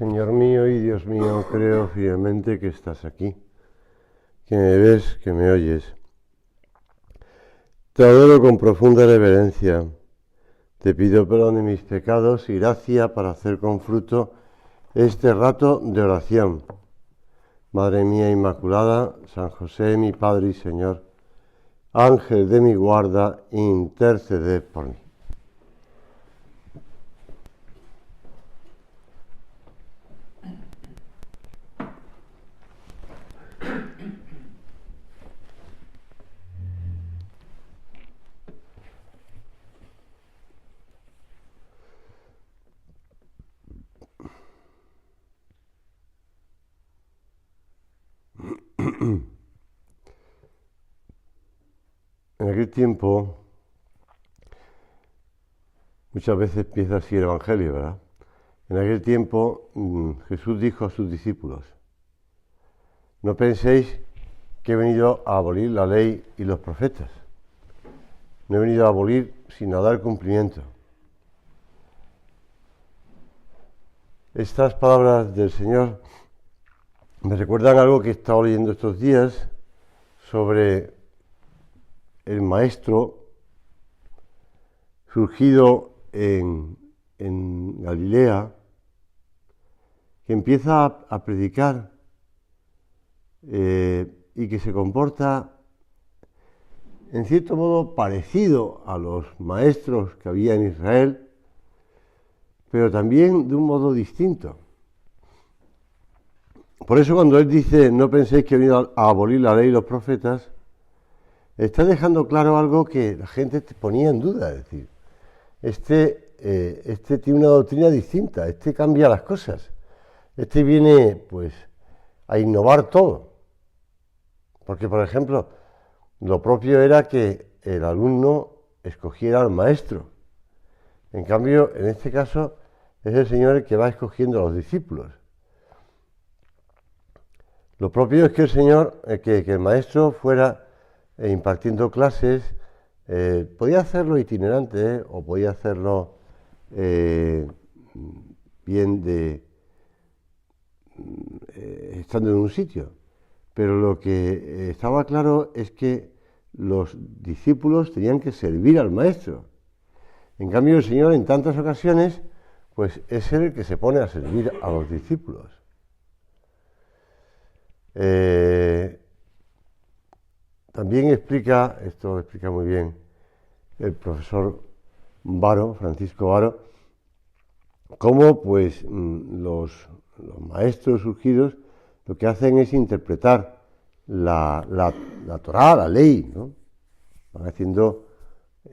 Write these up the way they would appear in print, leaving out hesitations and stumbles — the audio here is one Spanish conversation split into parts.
Señor mío y Dios mío, creo fielmente que estás aquí, que me ves, que me oyes. Te adoro con profunda reverencia. Te pido perdón de mis pecados y gracia para hacer con fruto este rato de oración. Madre mía Inmaculada, San José, mi Padre y Señor, Ángel de mi guarda, interceded por mí. En aquel tiempo, muchas veces empieza así el Evangelio, ¿verdad? En aquel tiempo Jesús dijo a sus discípulos: no penséis que he venido a abolir la ley y los profetas. No he venido a abolir, sino a dar cumplimiento. Estas palabras del Señor me recuerdan algo que he estado leyendo estos días sobre el maestro surgido en Galilea, que empieza a predicar y que se comporta en cierto modo parecido a los maestros que había en Israel, pero también de un modo distinto. Por eso cuando él dice: no penséis que he venido a abolir la ley y los profetas, está dejando claro algo que la gente ponía en duda. Es decir, este tiene una doctrina distinta, este cambia las cosas, este viene pues a innovar todo. Porque, por ejemplo, lo propio era que el alumno escogiera al maestro. En cambio, en este caso, es el Señor el que va escogiendo a los discípulos. Lo propio es que el Señor, que el maestro fuera impartiendo clases, podía hacerlo itinerante, o podía hacerlo estando en un sitio. Pero lo que estaba claro es que los discípulos tenían que servir al maestro. En cambio, el Señor en tantas ocasiones pues es el que se pone a servir a los discípulos. También explica muy bien el profesor Varo, Francisco Varo, cómo pues los maestros surgidos lo que hacen es interpretar la Torá, la ley, ¿no? Van haciendo,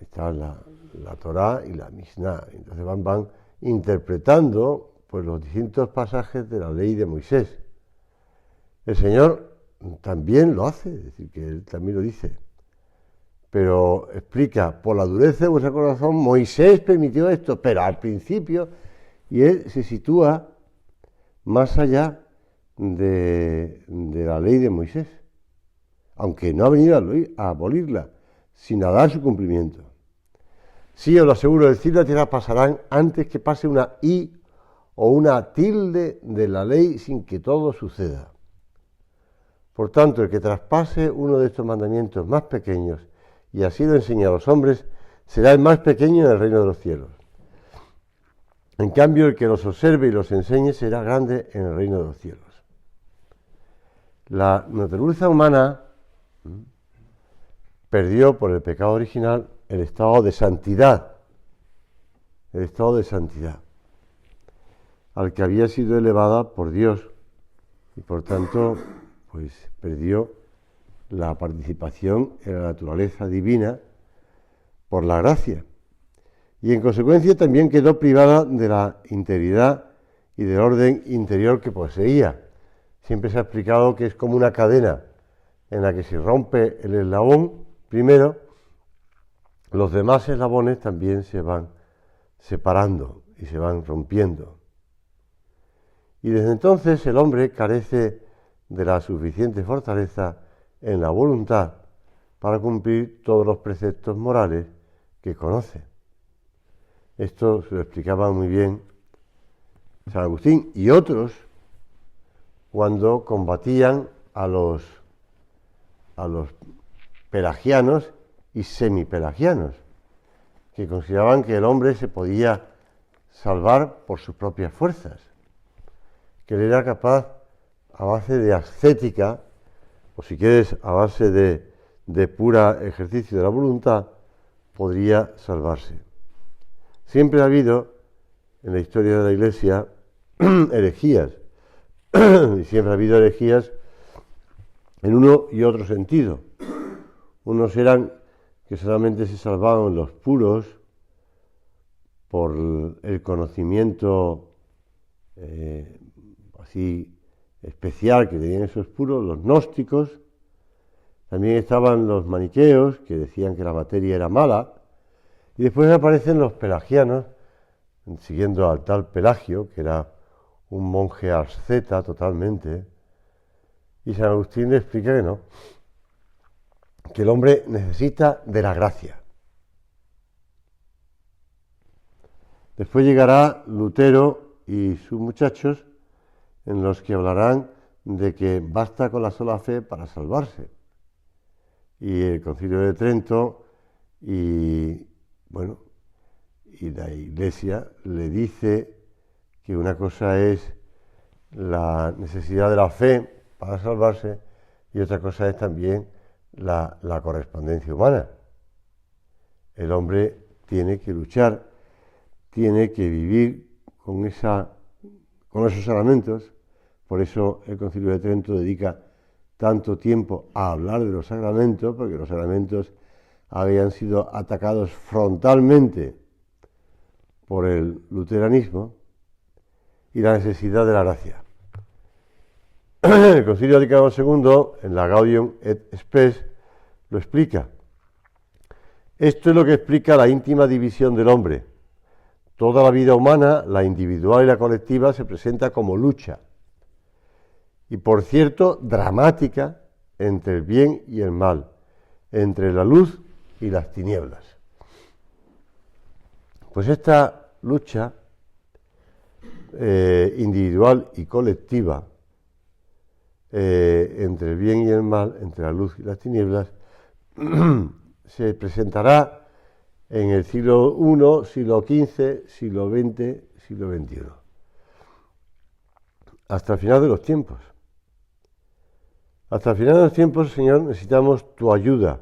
está la Torá y la Mishnah, entonces van interpretando pues los distintos pasajes de la ley de Moisés. El Señor también lo hace, es decir, que Él también lo dice, pero explica: por la dureza de vuestro corazón Moisés permitió esto, pero al principio, y Él se sitúa más allá de la ley de Moisés, aunque no ha venido a abolirla, sino a dar su cumplimiento. Sí, os lo aseguro, el cielo y la tierra pasarán antes que pase una i o una tilde de la ley sin que todo suceda. Por tanto, el que traspase uno de estos mandamientos más pequeños y así lo enseña a los hombres, será el más pequeño en el reino de los cielos. En cambio, el que los observe y los enseñe será grande en el reino de los cielos. La naturaleza humana perdió por el pecado original el estado de santidad, al que había sido elevada por Dios, y por tanto pues perdió la participación en la naturaleza divina por la gracia, y en consecuencia también quedó privada de la integridad y del orden interior que poseía. Siempre se ha explicado que es como una cadena en la que se rompe el eslabón primero, los demás eslabones también se van separando y se van rompiendo. Y desde entonces el hombre carece de la suficiente fortaleza en la voluntad para cumplir todos los preceptos morales que conoce. Esto se lo explicaba muy bien San Agustín y otros, cuando combatían a los pelagianos y semipelagianos, que consideraban que el hombre se podía salvar por sus propias fuerzas, que él era capaz, a base de ascética, o si quieres, a base de pura ejercicio de la voluntad, podría salvarse. Siempre ha habido en la historia de la Iglesia herejías, y siempre ha habido herejías en uno y otro sentido. Unos eran que solamente se salvaban los puros por el conocimiento así especial que tenían esos puros, los gnósticos. También estaban los maniqueos, que decían que la materia era mala, y después aparecen los pelagianos, siguiendo al tal Pelagio, que era un monje asceta totalmente, y San Agustín le explica que no, que el hombre necesita de la gracia. Después llegará Lutero y sus muchachos, en los que hablarán de que basta con la sola fe para salvarse. Y el Concilio de Trento y la Iglesia le dice que una cosa es la necesidad de la fe para salvarse y otra cosa es también la correspondencia humana. El hombre tiene que luchar, tiene que vivir con esos sacramentos. Por eso el Concilio de Trento dedica tanto tiempo a hablar de los sacramentos, porque los sacramentos habían sido atacados frontalmente por el luteranismo, y la necesidad de la gracia. El Concilio Vaticano II, en la Gaudium et Spes, lo explica. Esto es lo que explica la íntima división del hombre. Toda la vida humana, la individual y la colectiva, se presenta como lucha, y por cierto, dramática, entre el bien y el mal, entre la luz y las tinieblas. Pues esta lucha individual y colectiva, entre el bien y el mal, entre la luz y las tinieblas, se presentará en el siglo I, siglo XV, siglo XX, siglo XXI, hasta el final de los tiempos. Hasta el final de los tiempos, Señor, necesitamos tu ayuda.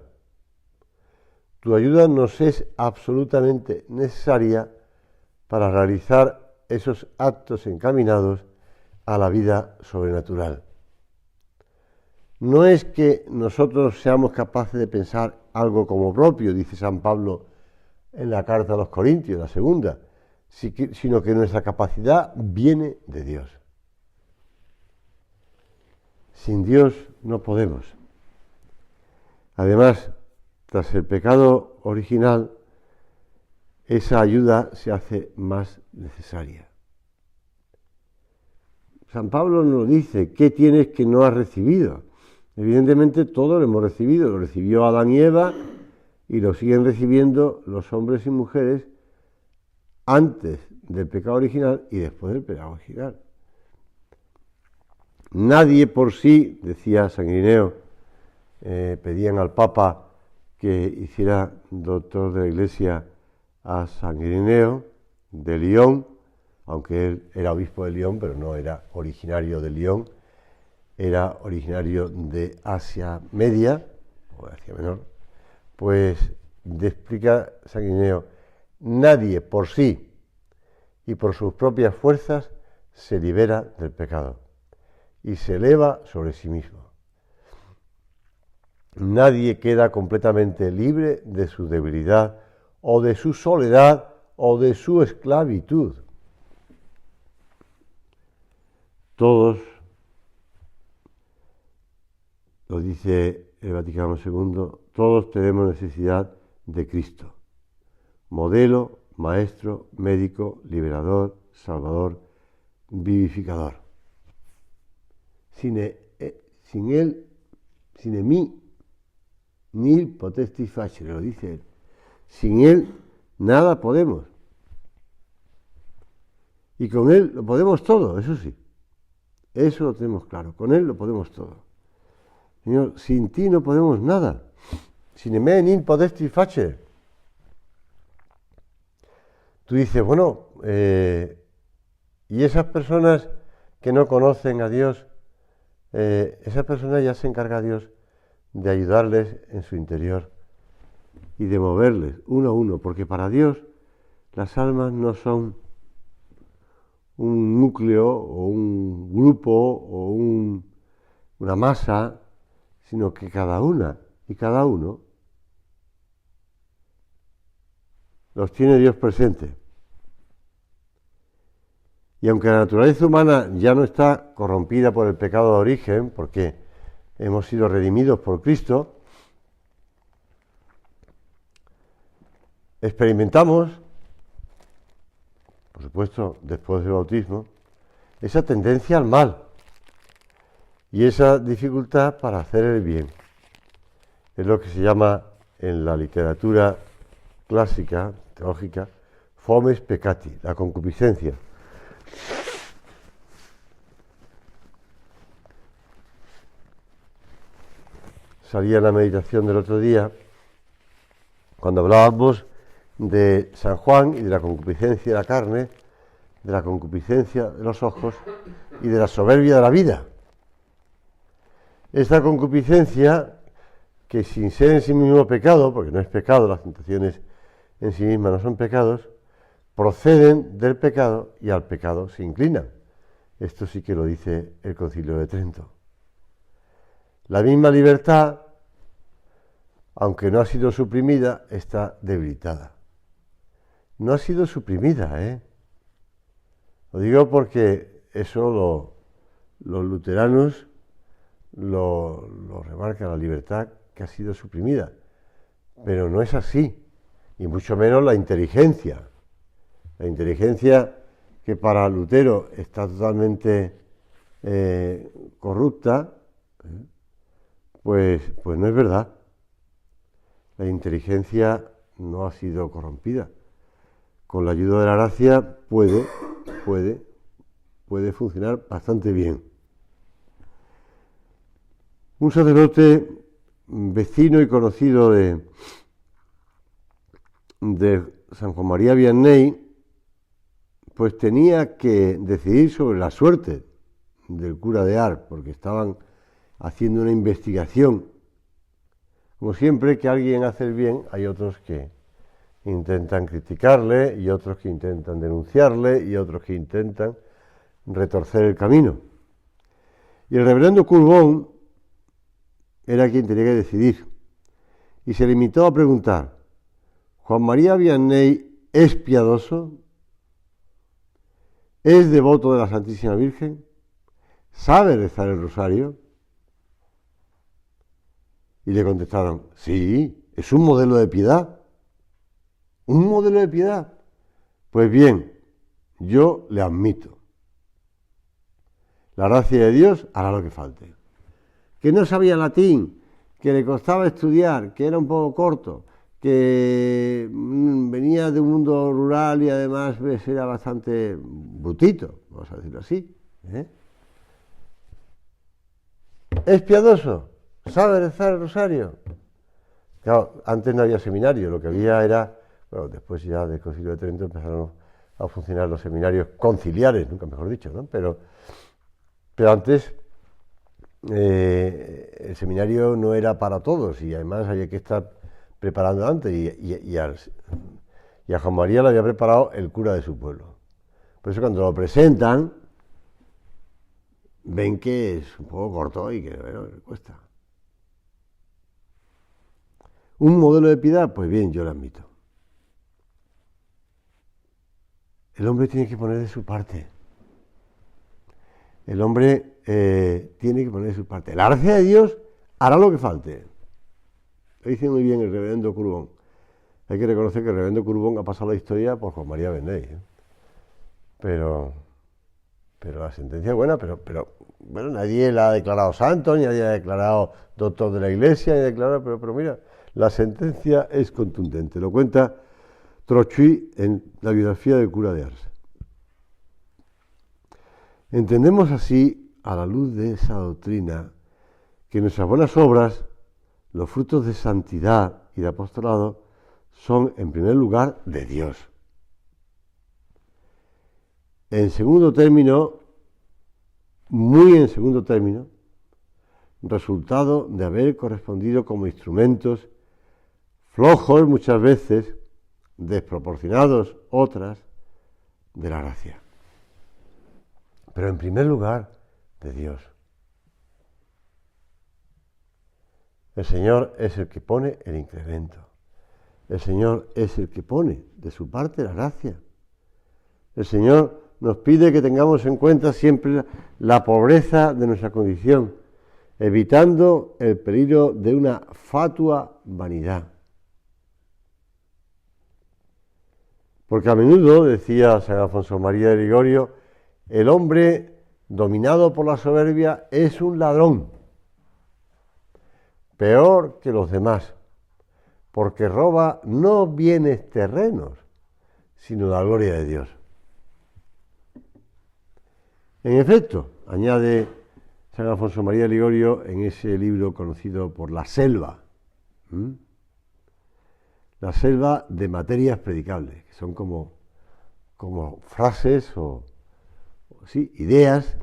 Tu ayuda nos es absolutamente necesaria para realizar esos actos encaminados a la vida sobrenatural. No es que nosotros seamos capaces de pensar algo como propio, dice San Pablo en la carta a los Corintios, la segunda, sino que nuestra capacidad viene de Dios. Sin Dios no podemos. Además, tras el pecado original, esa ayuda se hace más necesaria. San Pablo nos dice, ¿qué tienes que no has recibido? Evidentemente todo lo hemos recibido, lo recibió Adán y Eva y lo siguen recibiendo los hombres y mujeres antes del pecado original y después del pecado original. Nadie por sí, decía San Irineo, pedían al Papa que hiciera doctor de la Iglesia a San Irineo de Lyon, aunque él era obispo de Lyon, pero no era originario de Lyon, era originario de Asia Media, o de Asia Menor, pues explica San Irineo, nadie por sí y por sus propias fuerzas se libera del pecado y se eleva sobre sí mismo. Nadie queda completamente libre de su debilidad o de su soledad o de su esclavitud. Todos, lo dice el Vaticano II, todos tenemos necesidad de Cristo, modelo, maestro, médico, liberador, salvador, vivificador. Sin él, sin mí, nil potestas facere, lo dice él. Sin él, nada podemos. Y con Él lo podemos todo, eso sí. Eso lo tenemos claro. Con Él lo podemos todo. Señor, sin ti no podemos nada. Sin me in podesti facere. Tú dices, bueno, y esas personas que no conocen a Dios, esas personas ya se encarga Dios de ayudarles en su interior y de moverles uno a uno, porque para Dios las almas no son un núcleo o un grupo o una masa, sino que cada una y cada uno los tiene Dios presente. Y aunque la naturaleza humana ya no está corrompida por el pecado de origen, porque hemos sido redimidos por Cristo, experimentamos, por supuesto, después del bautismo, esa tendencia al mal y esa dificultad para hacer el bien. Es lo que se llama en la literatura clásica, teológica, fomes peccati, la concupiscencia. Salía en la meditación del otro día, cuando hablábamos de San Juan y de la concupiscencia de la carne, de la concupiscencia de los ojos y de la soberbia de la vida. Esta concupiscencia, que sin ser en sí mismo pecado, porque no es pecado, las tentaciones en sí mismas no son pecados, proceden del pecado y al pecado se inclinan. Esto sí que lo dice el Concilio de Trento. La misma libertad, aunque no ha sido suprimida, está debilitada. No ha sido suprimida, ¿eh? Lo digo porque eso los luteranos lo remarcan, la libertad que ha sido suprimida. Pero no es así, y mucho menos la inteligencia. La inteligencia que para Lutero está totalmente corrupta, pues no es verdad. La inteligencia no ha sido corrompida. Con la ayuda de la gracia puede funcionar bastante bien. Un sacerdote vecino y conocido de San Juan María Vianney, pues tenía que decidir sobre la suerte del cura de Ars, porque estaban haciendo una investigación. Como siempre que alguien hace el bien, hay otros que intentan criticarle y otros que intentan denunciarle y otros que intentan retorcer el camino. Y el reverendo Courbon era quien tenía que decidir y se limitó a preguntar: ¿Juan María Vianney es piadoso? ¿Es devoto de la Santísima Virgen? ¿Sabe rezar el rosario? Y le contestaron: sí, es un modelo de piedad. ¿Un modelo de piedad? Pues bien, yo le admito. La gracia de Dios hará lo que falte. Que no sabía latín, que le costaba estudiar, que era un poco corto, que venía de un mundo rural y además era bastante brutito, vamos a decirlo así. ¿Es piadoso? ¿Sabe rezar el rosario? Claro, antes no había seminario, lo que había era, bueno, después ya del Concilio de Trento empezaron a funcionar los seminarios conciliares, nunca mejor dicho, ¿no? Pero antes el seminario no era para todos y además había que estar preparando antes y a Juan María lo había preparado el cura de su pueblo. Por eso cuando lo presentan ven que es un poco corto y que bueno, le cuesta. ¿Un modelo de piedad? Pues bien, yo lo admito. El hombre tiene que poner de su parte. El hombre tiene que poner de su parte. La gracia de Dios hará lo que falte. Lo dice muy bien el reverendo Courbon. Hay que reconocer que el reverendo Courbon ha pasado la historia por Juan María Vianney, ¿eh? Pero la sentencia es buena, pero bueno, nadie la ha declarado santo, ni nadie la ha declarado doctor de la Iglesia, ni ha declarado, pero mira, la sentencia es contundente. Lo cuenta Trochu en la biografía del cura de Ars. Entendemos así, a la luz de esa doctrina, que nuestras buenas obras, los frutos de santidad y de apostolado, son en primer lugar de Dios. En segundo término, muy en segundo término, resultado de haber correspondido como instrumentos flojos muchas veces, desproporcionados otras, de la gracia. Pero en primer lugar, de Dios. El Señor es el que pone el incremento. El Señor es el que pone de su parte la gracia. El Señor nos pide que tengamos en cuenta siempre la pobreza de nuestra condición, evitando el peligro de una fatua vanidad. Porque a menudo, decía San Alfonso María de Ligorio, el hombre dominado por la soberbia es un ladrón, peor que los demás, porque roba no bienes terrenos, sino la gloria de Dios. En efecto, añade San Alfonso María de Ligorio en ese libro conocido por La Selva, la selva de materias predicables, que son como frases o sí, ideas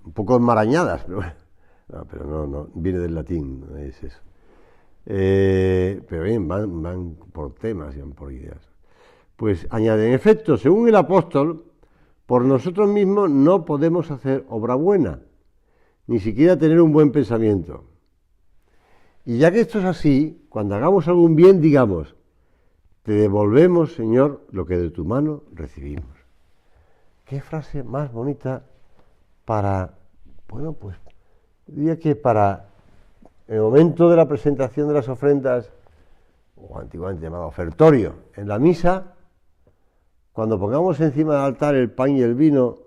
un poco enmarañadas, pero no, viene del latín, no es eso. Pero bien, van por temas y van por ideas. Pues añade, en efecto, según el apóstol, por nosotros mismos no podemos hacer obra buena, ni siquiera tener un buen pensamiento. Y ya que esto es así, cuando hagamos algún bien, digamos, te devolvemos, Señor, lo que de tu mano recibimos. Qué frase más bonita para, diría que para el momento de la presentación de las ofrendas, o antiguamente llamado ofertorio, en la misa, cuando pongamos encima del altar el pan y el vino,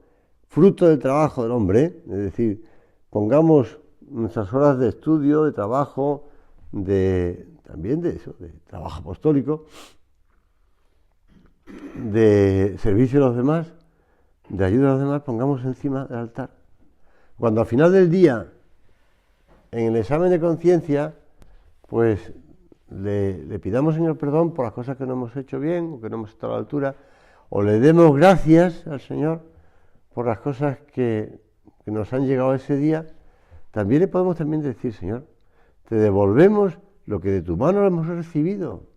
fruto del trabajo del hombre, es decir, pongamos nuestras horas de estudio, de trabajo, también de trabajo apostólico, de servicio a los demás, de ayuda a los demás, pongamos encima del altar. Cuando al final del día, en el examen de conciencia, pues le pidamos, Señor, perdón por las cosas que no hemos hecho bien, o que no hemos estado a la altura, o le demos gracias al Señor por las cosas que nos han llegado ese día, también le podemos decir, Señor, te devolvemos lo que de tu mano hemos recibido.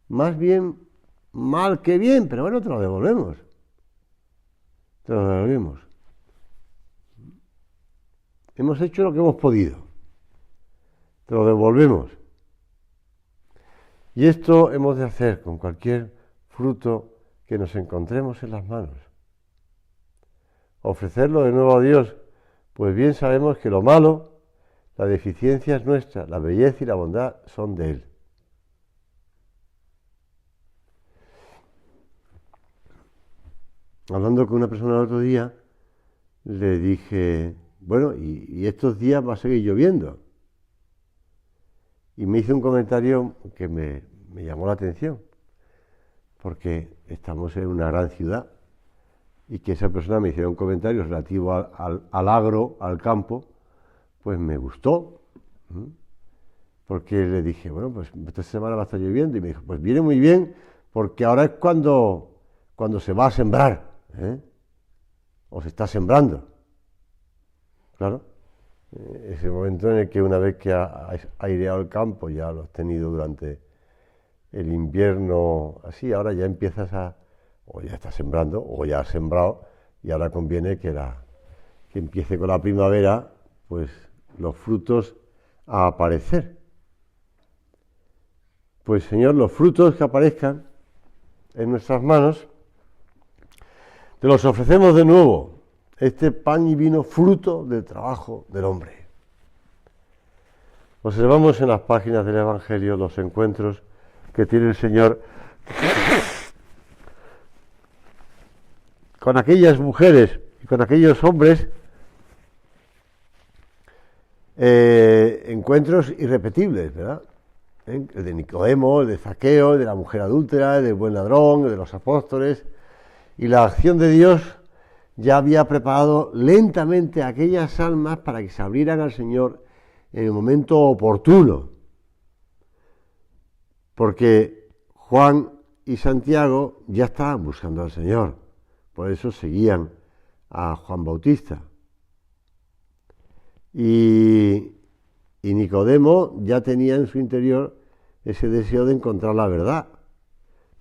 Más bien mal que bien, pero bueno, te lo devolvemos. Te lo devolvemos. Hemos hecho lo que hemos podido. Te lo devolvemos. Y esto hemos de hacer con cualquier fruto que nos encontremos en las manos. Ofrecerlo de nuevo a Dios, pues bien sabemos que lo malo, la deficiencia es nuestra, la belleza y la bondad son de Él. Hablando con una persona el otro día, le dije, bueno, y estos días va a seguir lloviendo. Y me hizo un comentario que me llamó la atención, porque estamos en una gran ciudad, y que esa persona me hiciera un comentario relativo al agro, al campo, pues me gustó, porque le dije, bueno, pues esta semana va a estar lloviendo, y me dijo, pues viene muy bien, porque ahora es cuando se va a sembrar, o se está sembrando. Claro, ese momento en el que una vez que has aireado el campo, ya lo has tenido durante el invierno, así, ahora ya empiezas o ya estás sembrando, o ya has sembrado, y ahora conviene que empiece con la primavera, pues los frutos a aparecer. Pues Señor, los frutos que aparezcan en nuestras manos, te los ofrecemos de nuevo, este pan y vino fruto del trabajo del hombre. Observamos en las páginas del Evangelio los encuentros que tiene el Señor con aquellas mujeres y con aquellos hombres, encuentros irrepetibles, ¿verdad? el de Nicodemo, el de Zaqueo, el de la mujer adúltera, el del buen ladrón, el de los apóstoles, y la acción de Dios ya había preparado lentamente aquellas almas para que se abrieran al Señor en el momento oportuno, porque Juan y Santiago ya estaban buscando al Señor, por eso seguían a Juan Bautista. Y Nicodemo ya tenía en su interior ese deseo de encontrar la verdad.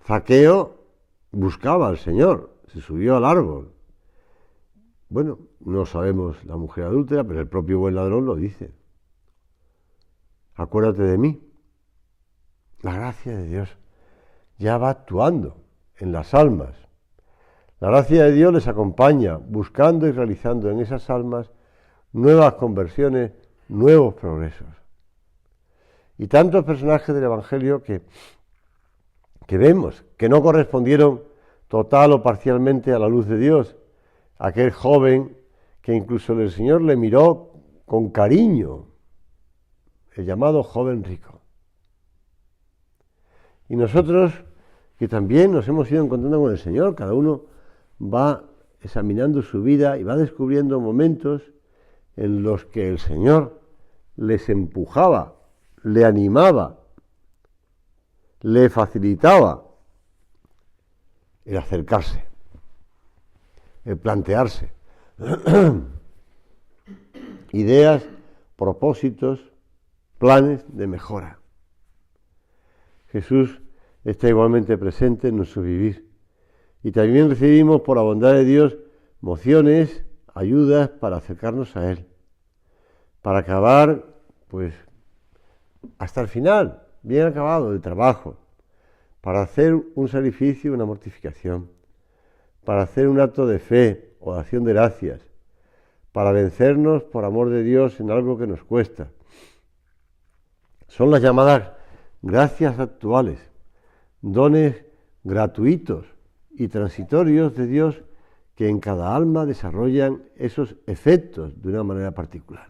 Zaqueo buscaba al Señor, se subió al árbol. Bueno, no sabemos la mujer adúltera, pero el propio buen ladrón lo dice. Acuérdate de mí. La gracia de Dios ya va actuando en las almas. La gracia de Dios les acompaña, buscando y realizando en esas almas nuevas conversiones, nuevos progresos. Y tantos personajes del Evangelio que vemos que no correspondieron total o parcialmente a la luz de Dios. Aquel joven que incluso el Señor le miró con cariño, el llamado joven rico. Y nosotros, que también nos hemos ido encontrando con el Señor, cada uno va examinando su vida y va descubriendo momentos en los que el Señor les empujaba, le animaba, le facilitaba el acercarse, el plantearse ideas, propósitos, planes de mejora. Jesús está igualmente presente en nuestro vivir y también recibimos por la bondad de Dios mociones, ayudas para acercarnos a Él, para acabar, pues, hasta el final, bien acabado el trabajo, para hacer un sacrificio, una mortificación, para hacer un acto de fe o de acción de gracias, para vencernos por amor de Dios en algo que nos cuesta. Son las llamadas gracias actuales, dones gratuitos y transitorios de Dios que en cada alma desarrollan esos efectos de una manera particular.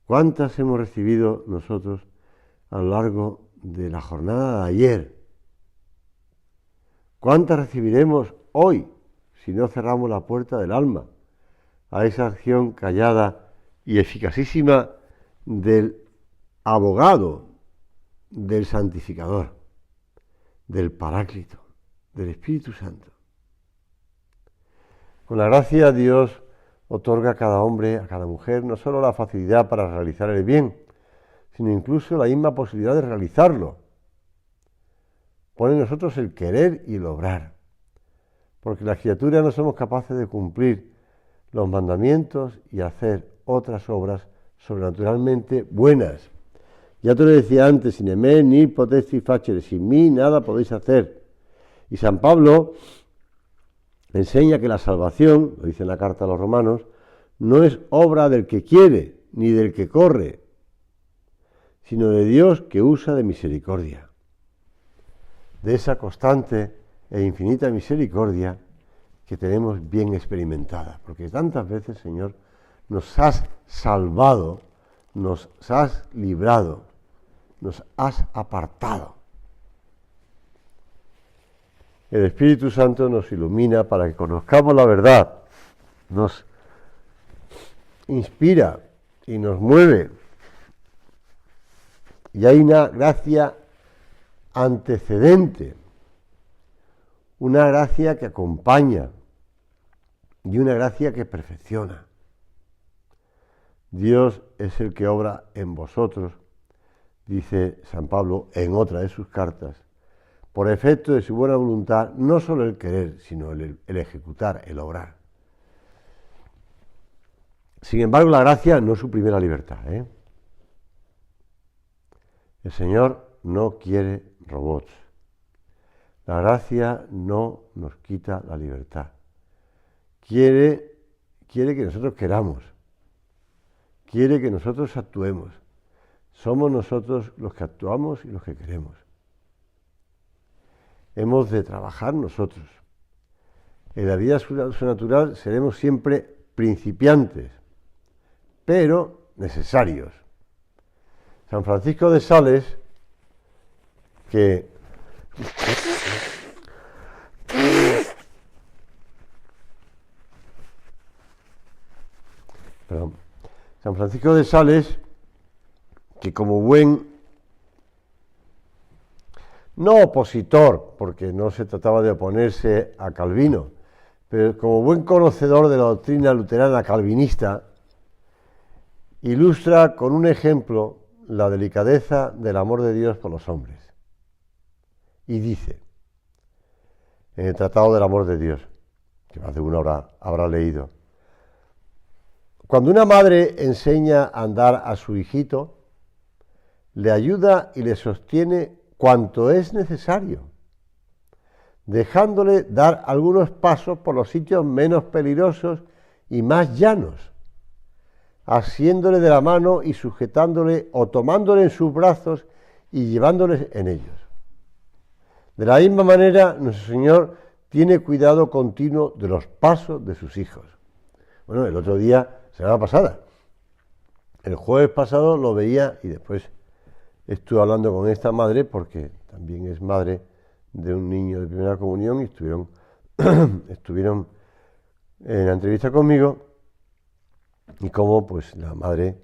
¿Cuántas hemos recibido nosotros a lo largo de la jornada de ayer? ¿Cuántas recibiremos hoy si no cerramos la puerta del alma a esa acción callada y eficacísima del abogado, del santificador, del Paráclito, del Espíritu Santo? Con la gracia Dios otorga a cada hombre, a cada mujer, no solo la facilidad para realizar el bien, sino incluso la misma posibilidad de realizarlo. Pone en nosotros el querer y el obrar, porque las criaturas no somos capaces de cumplir los mandamientos y hacer otras obras sobrenaturalmente buenas. Ya te lo decía antes, sin me ni potestis facere, sin mí nada podéis hacer. Y San Pablo enseña que la salvación, lo dice en la carta a los romanos, no es obra del que quiere ni del que corre, sino de Dios que usa de misericordia, de esa constante e infinita misericordia que tenemos bien experimentada, porque tantas veces, Señor, nos has salvado, nos has librado, nos has apartado. El Espíritu Santo nos ilumina para que conozcamos la verdad, nos inspira y nos mueve. Y hay una gracia antecedente, una gracia que acompaña y una gracia que perfecciona. Dios es el que obra en vosotros, dice San Pablo en otra de sus cartas, por efecto de su buena voluntad, no solo el querer, sino el ejecutar, el obrar. Sin embargo, la gracia no suprime la libertad, El Señor no quiere robots. La gracia no nos quita la libertad. Quiere que nosotros queramos. Quiere que nosotros actuemos. Somos nosotros los que actuamos y los que queremos. Hemos de trabajar nosotros. En la vida sobrenatural seremos siempre principiantes, pero necesarios. San Francisco de Sales, que San Francisco de Sales, que como buen, no opositor, porque no se trataba de oponerse a Calvino, pero como buen conocedor de la doctrina luterana calvinista, ilustra con un ejemplo la delicadeza del amor de Dios por los hombres. Y dice, en el Tratado del Amor de Dios, que más de uno habrá leído, cuando una madre enseña a andar a su hijito, le ayuda y le sostiene cuanto es necesario, dejándole dar algunos pasos por los sitios menos peligrosos y más llanos, asiéndole de la mano y sujetándole o tomándole en sus brazos y llevándole en ellos. De la misma manera, nuestro Señor tiene cuidado continuo de los pasos de sus hijos. Bueno, el otro día, semana pasada, el jueves pasado lo veía y después estuve hablando con esta madre, porque también es madre de un niño de primera comunión, y estuvieron en la entrevista conmigo, y como pues la madre,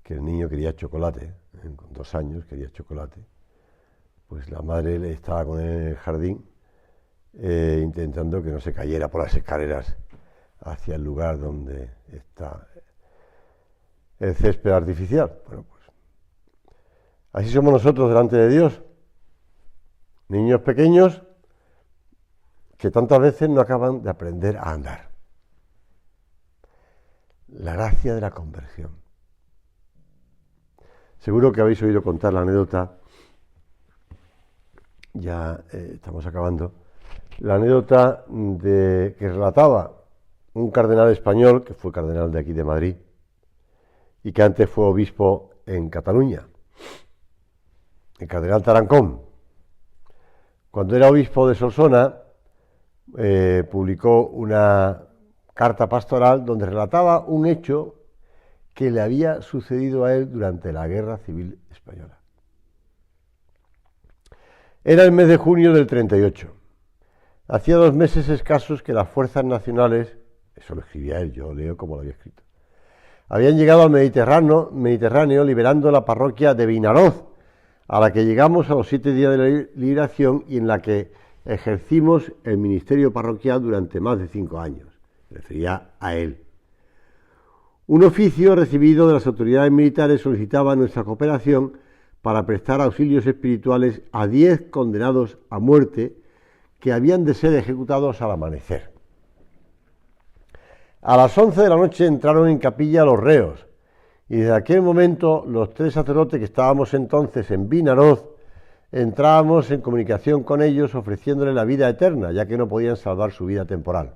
que el niño quería chocolate, con 2 años quería chocolate, pues la madre le estaba con él en el jardín, intentando que no se cayera por las escaleras hacia el lugar donde está el césped artificial. Bueno, pues así somos nosotros delante de Dios, niños pequeños que tantas veces no acaban de aprender a andar. La gracia de la conversión. Seguro que habéis oído contar la anécdota, ya estamos acabando, la anécdota que relataba un cardenal español, que fue cardenal de aquí de Madrid, y que antes fue obispo en Cataluña, el cardenal Tarancón. Cuando era obispo de Solsona, publicó una carta pastoral donde relataba un hecho que le había sucedido a él durante la Guerra Civil Española. Era el mes de junio del 38. Hacía 2 meses escasos que las fuerzas nacionales, eso lo escribía él, yo leo como lo había escrito, habían llegado al Mediterráneo liberando la parroquia de Vinaroz, a la que llegamos a los 7 días de la liberación y en la que ejercimos el ministerio parroquial durante más de 5 años. Se refería a él. Un oficio recibido de las autoridades militares solicitaba nuestra cooperación para prestar auxilios espirituales a 10 condenados a muerte que habían de ser ejecutados al amanecer. A las 11 de la noche entraron en capilla los reos, y desde aquel momento los 3 sacerdotes que estábamos entonces en Vinaroz entrábamos en comunicación con ellos ofreciéndoles la vida eterna, ya que no podían salvar su vida temporal.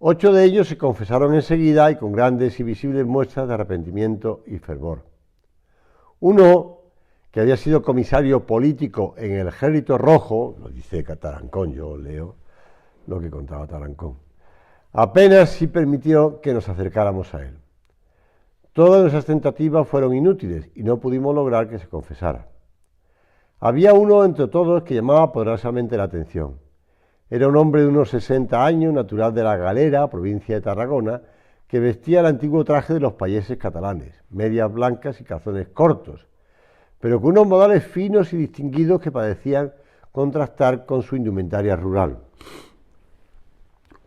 8 de ellos se confesaron enseguida y con grandes y visibles muestras de arrepentimiento y fervor. Uno, que había sido comisario político en el Ejército Rojo, lo dice Tarancón, yo leo lo que contaba Tarancón, apenas sí permitió que nos acercáramos a él. Todas nuestras tentativas fueron inútiles y no pudimos lograr que se confesara. Había uno entre todos que llamaba poderosamente la atención. Era un hombre de unos 60 años, natural de La Galera, provincia de Tarragona, que vestía el antiguo traje de los payeses catalanes, medias blancas y calzones cortos, pero con unos modales finos y distinguidos que parecían contrastar con su indumentaria rural.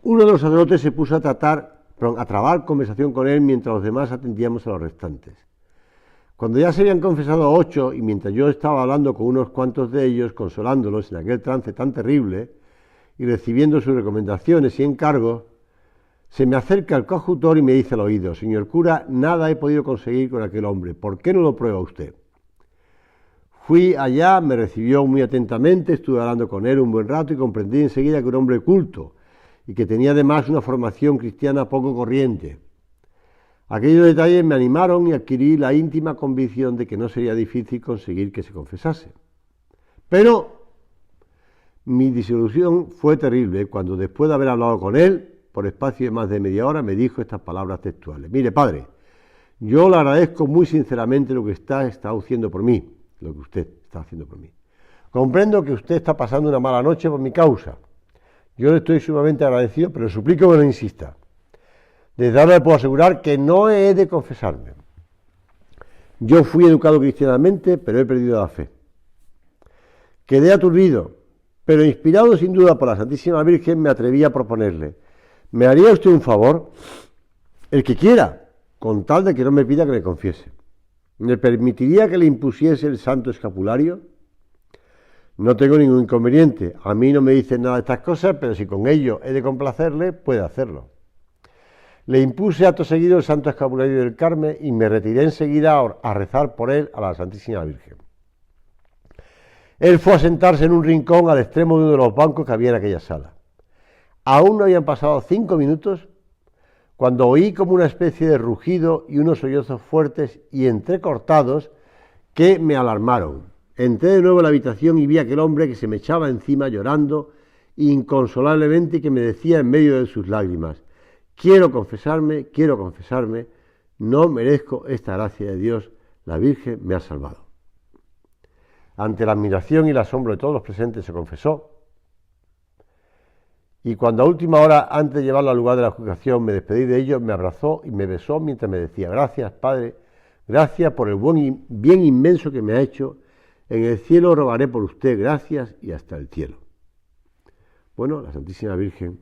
Uno de los sacerdotes se puso a trabar conversación con él mientras los demás atendíamos a los restantes. Cuando ya se habían confesado 8 y mientras yo estaba hablando con unos cuantos de ellos, consolándolos en aquel trance tan terrible y recibiendo sus recomendaciones y encargos, se me acerca el coadjutor y me dice al oído: señor cura, nada he podido conseguir con aquel hombre, ¿por qué no lo prueba usted? Fui allá, me recibió muy atentamente, estuve hablando con él un buen rato y comprendí enseguida que era un hombre culto y que tenía además una formación cristiana poco corriente. Aquellos detalles me animaron y adquirí la íntima convicción de que no sería difícil conseguir que se confesase. Pero mi desilusión fue terrible cuando, después de haber hablado con él, por espacio de más de media hora, me dijo estas palabras textuales: mire, padre, Yo le agradezco muy sinceramente lo que está haciendo por mí, lo que usted está haciendo por mí. Comprendo que usted está pasando una mala noche por mi causa. Yo le estoy sumamente agradecido, pero le suplico que no insista. Desde ahora le puedo asegurar que no he de confesarme. Yo fui educado cristianamente, pero he perdido la fe. Quedé aturdido, pero inspirado sin duda por la Santísima Virgen, me atreví a proponerle: ¿me haría usted un favor? El que quiera, con tal de que no me pida que me confiese. ¿Me permitiría que le impusiese el santo escapulario? No tengo ningún inconveniente. A mí no me dicen nada de estas cosas, pero si con ello he de complacerle, puede hacerlo. Le impuse acto seguido el santo escapulario del Carmen y me retiré enseguida a rezar por él a la Santísima Virgen. Él fue a sentarse en un rincón al extremo de uno de los bancos que había en aquella sala. Aún no habían pasado 5 minutos cuando oí como una especie de rugido y unos sollozos fuertes y entrecortados que me alarmaron. Entré de nuevo en la habitación y vi a aquel hombre que se me echaba encima llorando inconsolablemente y que me decía en medio de sus lágrimas: quiero confesarme, no merezco esta gracia de Dios, la Virgen me ha salvado. Ante la admiración y el asombro de todos los presentes se confesó, y cuando a última hora, antes de llevarlo al lugar de la juzgación, me despedí de ellos, me abrazó y me besó mientras me decía: gracias, Padre, gracias por el bien inmenso que me ha hecho. En el cielo rogaré por usted, gracias, y hasta el cielo. Bueno, la Santísima Virgen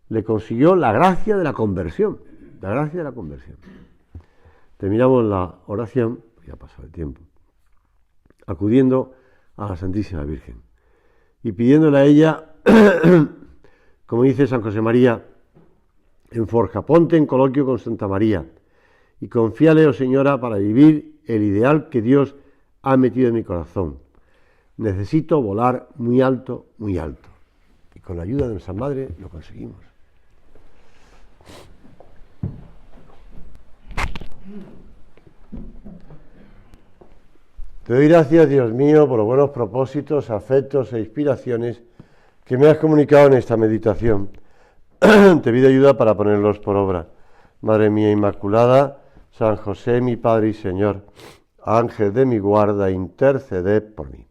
le consiguió la gracia de la conversión, Terminamos la oración, ya ha pasado el tiempo, acudiendo a la Santísima Virgen y pidiéndole a ella, como dice San José María en Forja: ponte en coloquio con Santa María y confíale, oh Señora, para vivir el ideal que Dios ha metido en mi corazón. Necesito volar muy alto, muy alto. Y con la ayuda de nuestra Madre lo conseguimos. Te doy gracias, Dios mío, por los buenos propósitos, afectos e inspiraciones que me has comunicado en esta meditación. Te pido ayuda para ponerlos por obra. Madre mía Inmaculada, San José, mi Padre y Señor, Ángel de mi guarda, interceded por mí.